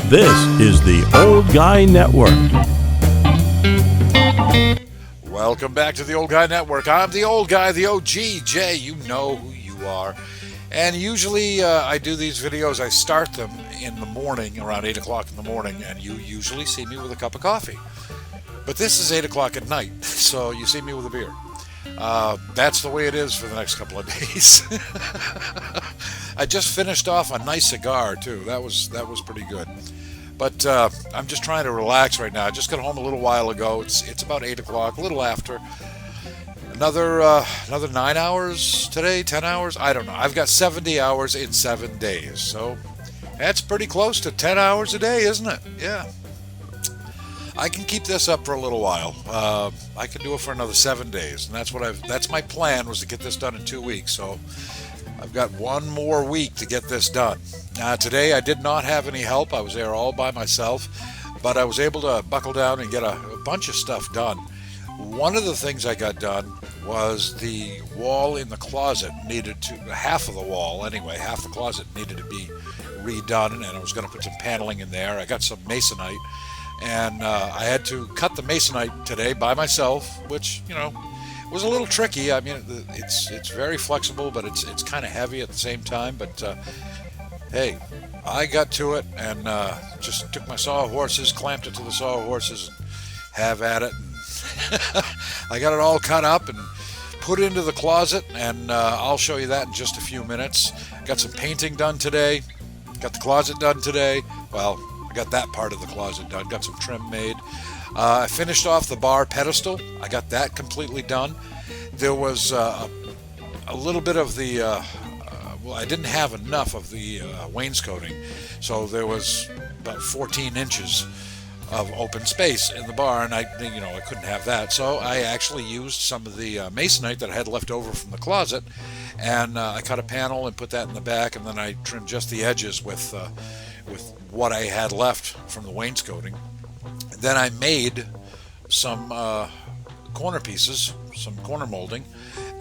This is the Old Guy Network. Welcome back to the Old Guy Network. I'm the old guy, the OG, Jay. You know who you are. And usually I do these videos, I start them in the morning, around 8 o'clock in the morning, and you usually see me with a cup of coffee. But this is 8 o'clock at night, so you see me with a beer. That's the way it is for the next couple of days. I just finished off a nice cigar, too. That was pretty good. But I'm just trying to relax right now. I just got home a little while ago. It's about 8 o'clock, a little after. Another 9 hours today, 10 hours? I don't know. I've got 70 hours in 7 days. So that's pretty close to 10 hours a day, isn't it? Yeah. I can keep this up for a little while. I can do it for another 7 days. And that's my plan, was to get this done in 2 weeks. So I've got one more week to get this done. Today I did not have any help. I was there all by myself, but I was able to buckle down and get a bunch of stuff done. One of the things I got done was the wall in the closet half of the wall anyway, half the closet needed to be redone, and I was going to put some paneling in there. I got some masonite, and I had to cut the masonite today by myself, which, was a little tricky. I mean, it's very flexible, but it's kind of heavy at the same time. But hey, I got to it and just took my sawhorses, clamped it to the sawhorses, and have at it. And I got it all cut up and put into the closet, and I'll show you that in just a few minutes. Got some painting done today. Got the closet done today. Well, I got that part of the closet done. Got some trim made. I finished off the bar pedestal. I got that completely done. There was a little bit of the, I didn't have enough of the wainscoting, so there was about 14 inches of open space in the bar, and I couldn't have that. So I actually used some of the masonite that I had left over from the closet, and I cut a panel and put that in the back, and then I trimmed just the edges with what I had left from the wainscoting. Then I made some corner pieces, some corner molding,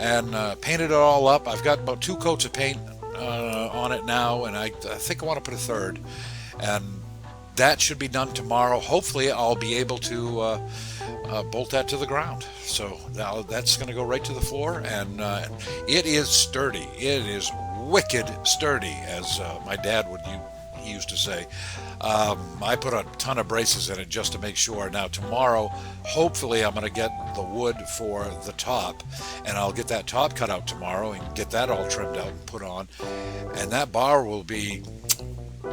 and painted it all up. I've got about 2 coats of paint on it now, and I think I want to put a third. And that should be done tomorrow. Hopefully I'll be able to bolt that to the ground. So now that's going to go right to the floor, and it is sturdy. It is wicked sturdy, as my dad he used to say. I put a ton of braces in it just to make sure. Now tomorrow, hopefully I'm going to get the wood for the top, and I'll get that top cut out tomorrow and get that all trimmed out and put on, and that bar will be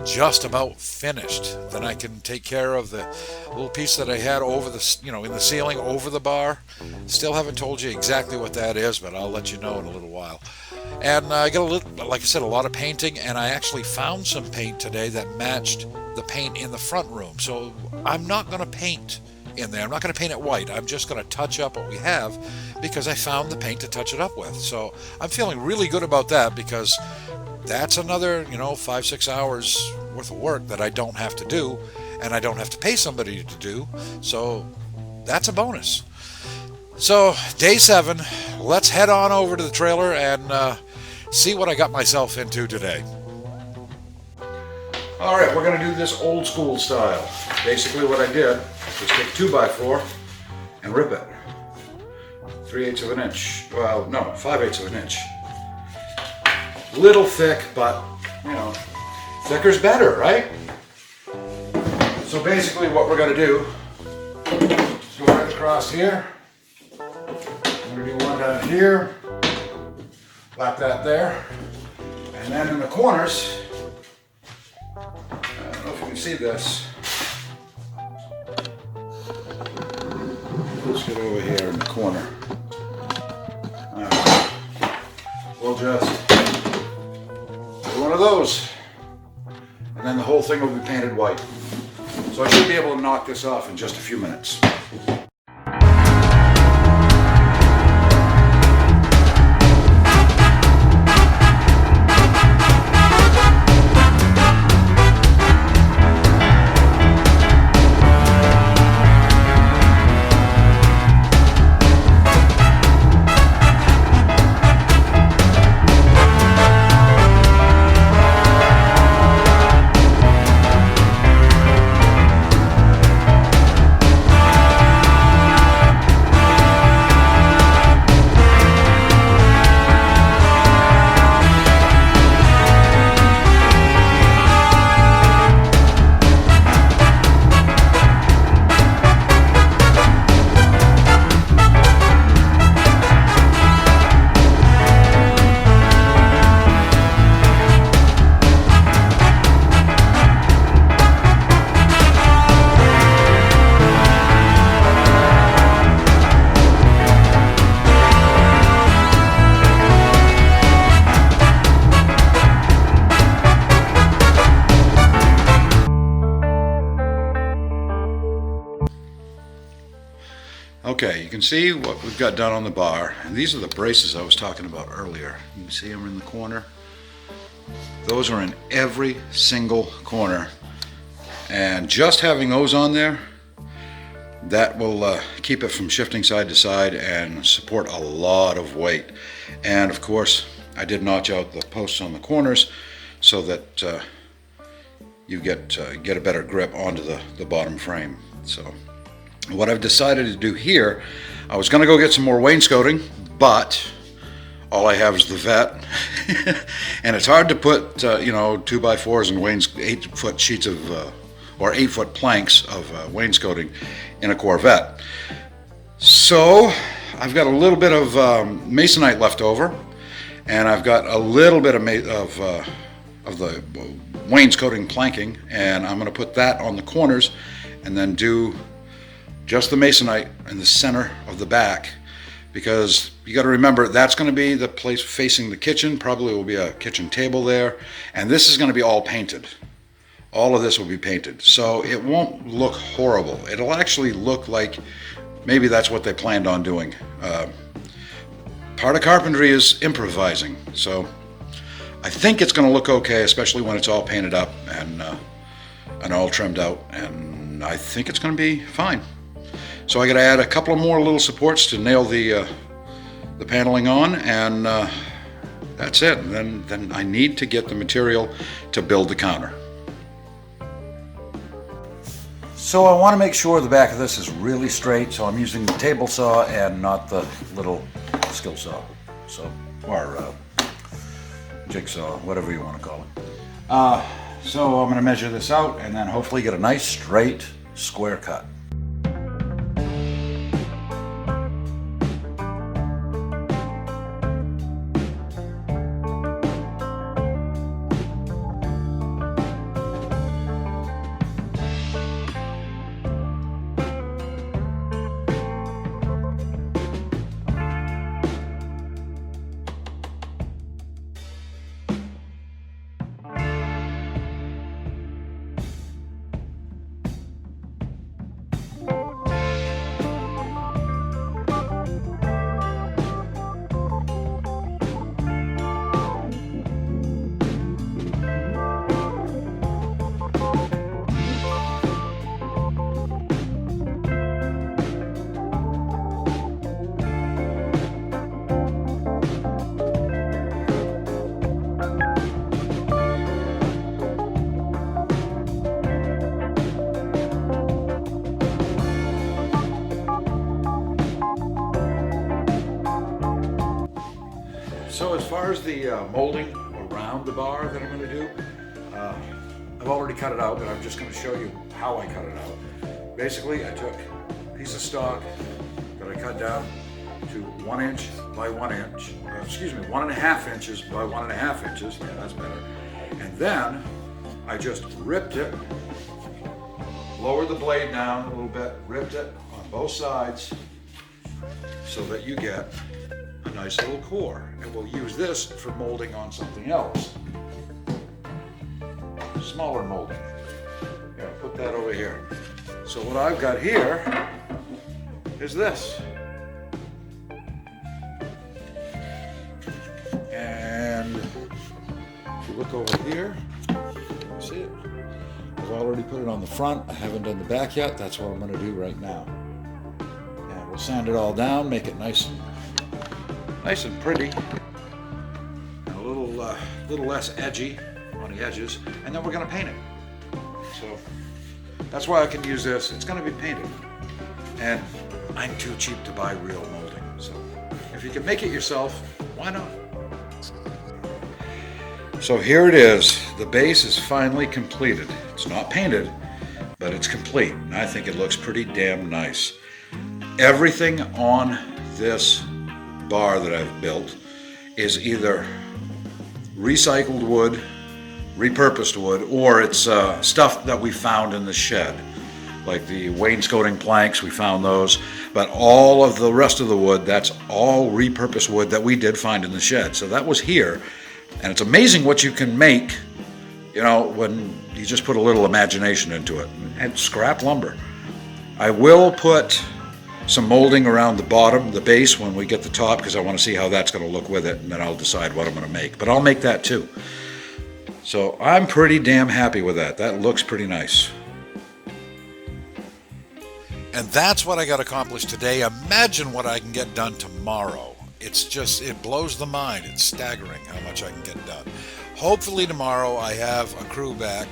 just about finished. Then I can take care of the little piece that I had over the, in the ceiling over the bar. Still haven't told you exactly what that is, but I'll let you know in a little while. And I got like I said, a lot of painting, and I actually found some paint today that matched the paint in the front room. So I'm not going to paint in there. I'm not going to paint it white. I'm just going to touch up what we have because I found the paint to touch it up with. So I'm feeling really good about that, because that's another, 5-6 hours worth of work that I don't have to do, and I don't have to pay somebody to do. So that's a bonus. So day 7, let's head on over to the trailer and see what I got myself into today. All right, we're going to do this old school style. Basically what I did was take a 2x4 and rip it 3/8 of an inch. Well, no, 5/8 of an inch. Little thick, but thicker's better, right? So basically what we're going to do is go right across here. I'm going to do one down here, like that there, and then in the corners, I don't know if you can see this. Let's get over here in the corner. We'll just do one of those, and then the whole thing will be painted white. So I should be able to knock this off in just a few minutes. Okay, you can see what we've got done on the bar. And these are the braces I was talking about earlier. You can see them in the corner. Those are in every single corner. And just having those on there, that will keep it from shifting side to side and support a lot of weight. And of course, I did notch out the posts on the corners so that you get a better grip onto the bottom frame. So what I've decided to do here, I was going to go get some more wainscoting, but all I have is the vet. And it's hard to put 2x4s and 8-foot sheets of or 8-foot planks of wainscoting in a Corvette. So I've got a little bit of masonite left over, and I've got a little bit of the wainscoting planking, and I'm going to put that on the corners and then do just the masonite in the center of the back, because you got to remember that's going to be the place facing the kitchen. Probably will be a kitchen table there, and this is going to be all painted. All of this will be painted, so it won't look horrible. It'll actually look like maybe that's what they planned on doing. Part of carpentry is improvising, so I think it's going to look okay, especially when it's all painted up and all trimmed out, and I think it's going to be fine. So I got to add a couple of more little supports to nail the paneling on, and that's it. And then I need to get the material to build the counter. So I want to make sure the back of this is really straight, so I'm using the table saw and not the little skill saw, or jigsaw, whatever you want to call it. So I'm going to measure this out and then hopefully get a nice straight square cut. So as far as the molding around the bar that I'm going to do, I've already cut it out, but I'm just going to show you how I cut it out. Basically, I took a piece of stock that I cut down to 1 inch by 1 inch, 1.5 inches by 1.5 inches, yeah, that's better. And then I just ripped it, lowered the blade down a little bit, ripped it on both sides so that you get a nice little core. And we'll use this for molding on something else. Smaller molding. Here, I'll put that over here. So what I've got here is this. And if you look over here, see it? I've already put it on the front. I haven't done the back yet. That's what I'm going to do right now. And we'll sand it all down, make it nice and pretty, and a little less edgy on the edges, and then we're going to paint it. So that's why I can use this. It's going to be painted, and I'm too cheap to buy real molding. So if you can make it yourself, why not? So here it is. The base is finally completed. It's not painted, but it's complete, and I think it looks pretty damn nice. Everything on this bar that I've built is either recycled wood, repurposed wood, or it's stuff that we found in the shed. Like the wainscoting planks, we found those, but all of the rest of the wood, that's all repurposed wood that we did find in the shed. So that was here, and it's amazing what you can make, when you just put a little imagination into it. And scrap lumber. I will put some molding around the bottom, the base, when we get the top, because I want to see how that's going to look with it, and then I'll decide what I'm going to make. But I'll make that too. So I'm pretty damn happy with that. That looks pretty nice. And that's what I got accomplished today. Imagine what I can get done tomorrow. It's just, it blows the mind. It's staggering how much I can get done. Hopefully tomorrow I have a crew back.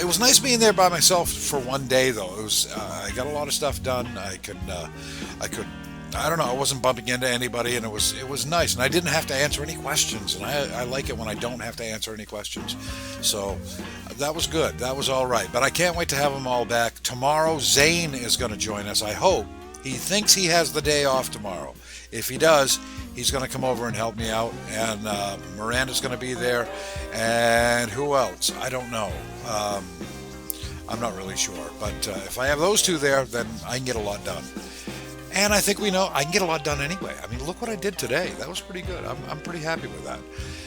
It was nice being there by myself for one day, though. It was I got a lot of stuff done. I don't know, I wasn't bumping into anybody, and it was nice. And I didn't have to answer any questions, and I like it when I don't have to answer any questions. So that was good. That was all right. But I can't wait to have them all back. Tomorrow, Zane is going to join us, I hope. He thinks he has the day off tomorrow. If he does, he's going to come over and help me out, and Miranda's going to be there, and who else? I don't know. I'm not really sure, but if I have those two there, then I can get a lot done. And I think we know I can get a lot done anyway. I mean, look what I did today. That was pretty good. I'm pretty happy with that.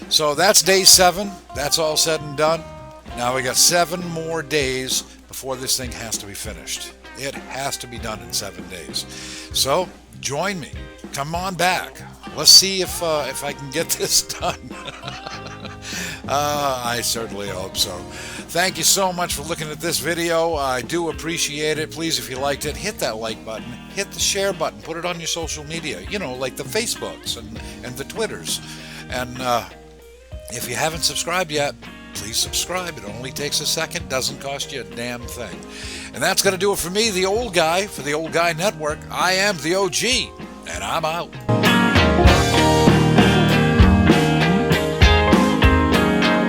So that's day 7. That's all said and done. Now we got 7 more days before this thing has to be finished. It has to be done in 7 days. So join me. Come on back. Let's see if I can get this done. I certainly hope so. Thank you so much for looking at this video. I do appreciate it. Please, if you liked it, hit that like button. Hit the share button. Put it on your social media. You know, like the Facebooks and the Twitters. And if you haven't subscribed yet, please subscribe. It only takes a second. Doesn't cost you a damn thing. And that's going to do it for me, the old guy, for the Old Guy Network. I am the OG, and I'm out.